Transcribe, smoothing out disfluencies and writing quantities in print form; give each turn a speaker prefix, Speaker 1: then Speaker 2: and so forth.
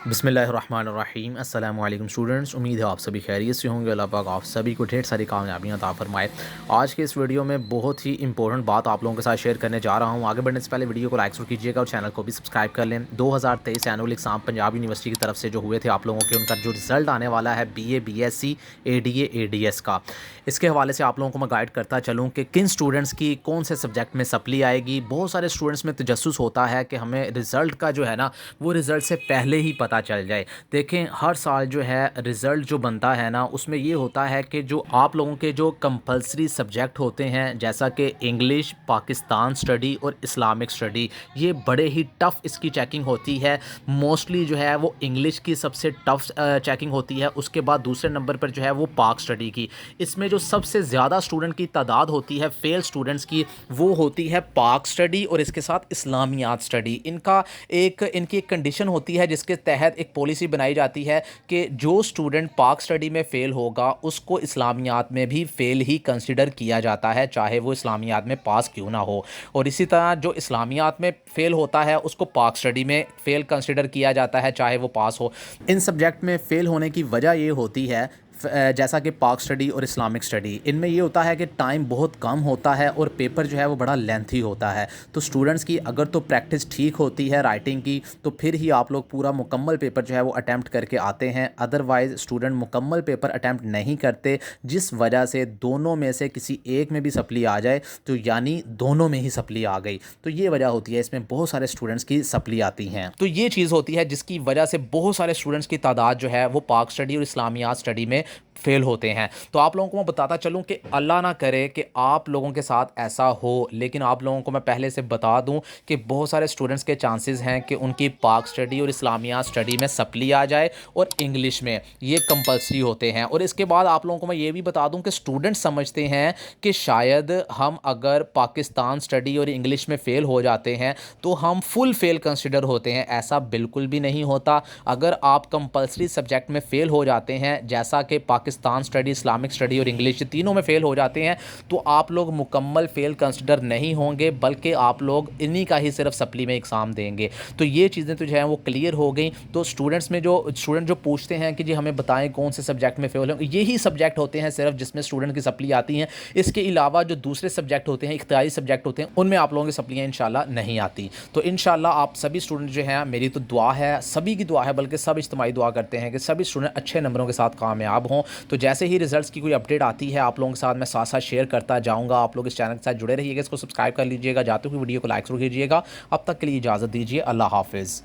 Speaker 1: बिस्मिल्लाहिर्रहमानिर्रहीम। अस्सलामु अलैकुम स्टूडेंट्स, उम्मीद है आप सभी खैरियत से होंगे। अल्लाह पाक आप सभी को ढेर सारी कामयाबियाँ अता फरमाए। आज के इस वीडियो में बहुत ही इंपॉर्टेंट बात आप लोगों के साथ शेयर करने जा रहा हूँ। आगे बढ़ने से पहले वीडियो को लाइक कीजिएगा और चैनल को भी सब्सक्राइब कर लें। 2023 एनुअल एग्ज़ाम पंजाब यूनिवर्सिटी की तरफ से जो हुए थे आप लोगों के, उनका जो रिज़ल्ट आने वाला है BA BSc ADA ADS का, इसके हवाले से आप लोगों को मैं गाइड करता चलूँ कि किन स्टूडेंट्स की कौन से सब्जेक्ट में सप्ली आएगी। बहुत सारे स्टूडेंट्स में तजस्सुस होता है कि हमें रिज़ल्ट का जो है ना, वो रिज़ल्ट से पहले ही पता चल जाए। देखें, हर साल जो है रिज़ल्ट जो बनता है ना, उसमें ये होता है कि जो आप लोगों के जो कंपलसरी सब्जेक्ट होते हैं, जैसा कि इंग्लिश, पाकिस्तान स्टडी और इस्लामिक स्टडी, ये बड़े ही टफ़ इसकी चेकिंग होती है। मोस्टली जो है वो इंग्लिश की सबसे टफ़ चेकिंग होती है। उसके बाद दूसरे नंबर पर जो है वो पाक स्टडी की। इसमें जो सबसे ज़्यादा स्टूडेंट की तादाद होती है फेल स्टूडेंट्स की, वो होती है पाक स्टडी और इसके साथ इस्लामियात स्टडी। इनकी एक कंडीशन होती है जिसके तहत एक पॉलिसी बनाई जाती है कि जो स्टूडेंट पाक स्टडी में फ़ेल होगा उसको इस्लामियात में भी फ़ेल ही कंसिडर किया जाता है, चाहे वो इस्लामियात में पास क्यों ना हो। और इसी तरह जो इस्लामियात में फ़ेल होता है उसको पाक स्टडी में फ़ेल कंसिडर किया जाता है, चाहे वो पास हो। इन सब्जेक्ट में फ़ेल होने की वजह ये होती है, जैसा कि पाक स्टडी और इस्लामिक स्टडी, इनमें ये होता है कि टाइम बहुत कम होता है और पेपर जो है वो बड़ा लेंथी होता है। तो स्टूडेंट्स की अगर तो प्रैक्टिस ठीक होती है राइटिंग की, तो फिर ही आप लोग पूरा मुकम्मल पेपर जो है वो अटैम्प्ट करके आते हैं। अदरवाइज़ स्टूडेंट मुकम्मल पेपर अटैम्प्ट नहीं करते, जिस वजह से दोनों में से किसी एक में भी सप्ली आ जाए तो यानी दोनों में ही सप्ली आ गई। तो ये वजह होती है, इसमें बहुत सारे स्टूडेंट्स की सप्ली आती हैं। तो ये चीज़ होती है जिसकी वजह से बहुत सारे स्टूडेंट्स की तादाद जो है वो पाक स्टडी और इस्लामियात स्टडी में फेल होते हैं। तो आप लोगों को मैं बताता चलूं कि अल्लाह ना करे कि आप लोगों के साथ ऐसा हो, लेकिन आप लोगों को मैं पहले से बता दूं कि बहुत सारे स्टूडेंट्स के चांसेस हैं कि उनकी पाक स्टडी और इस्लामियात स्टडी में सप्ली आ जाए और इंग्लिश में ये कंपलसरी होते हैं। और इसके बाद आप लोगों को मैं ये भी बता दूं कि स्टूडेंट्स समझते हैं कि शायद हम अगर पाकिस्तान स्टडी और इंग्लिश में फ़ेल हो जाते हैं तो हम फुल फेल कंसिडर होते हैं। ऐसा बिल्कुल भी नहीं होता। अगर आप कंपलसरी सब्जेक्ट में फ़ेल हो जाते हैं, जैसा कि पाकिस्तान स्टडी, इस्लामिक स्टडी और इंग्लिश तीनों में फ़ेल हो जाते हैं, तो आप लोग मुकम्मल फ़ेल कंसिडर नहीं होंगे, बल्कि आप लोग इन्हीं का ही सिर्फ सप्ली में एग्ज़ाम देंगे। तो ये चीज़ें तो जो है वो क्लियर हो गई। तो स्टूडेंट जो पूछते हैं कि जी हमें बताएं कौन से सब्जेक्ट में फ़ेल होंगे, यही सब्जेक्ट होते हैं सिर्फ जिसमें स्टूडेंट की सप्ली आती हैं। इसके अलावा जो दूसरे सब्जेक्ट होते हैं, इख्तियारी सब्जेक्ट होते हैं, उनमें आप लोगों की सप्लियाँ इंशाल्लाह नहीं आती। तो इंशाल्लाह आप सभी स्टूडेंट जो हैं, मेरी तो दुआ है, सभी की दुआ है, बल्कि सब इज्तिमाई दुआ करते हैं कि सभी स्टूडेंट अच्छे नंबरों के साथ कामयाब हों। तो जैसे ही रिजल्ट्स की कोई अपडेट आती है आप लोगों के साथ मैं साथ साथ शेयर करता जाऊंगा। आप लोग इस चैनल के साथ जुड़े रहिएगा, इसको सब्सक्राइब कर लीजिएगा, जाते हुए वीडियो को लाइक कीजिएगा। अब तक के लिए इजाज़त दीजिए, अल्लाह हाफिज़।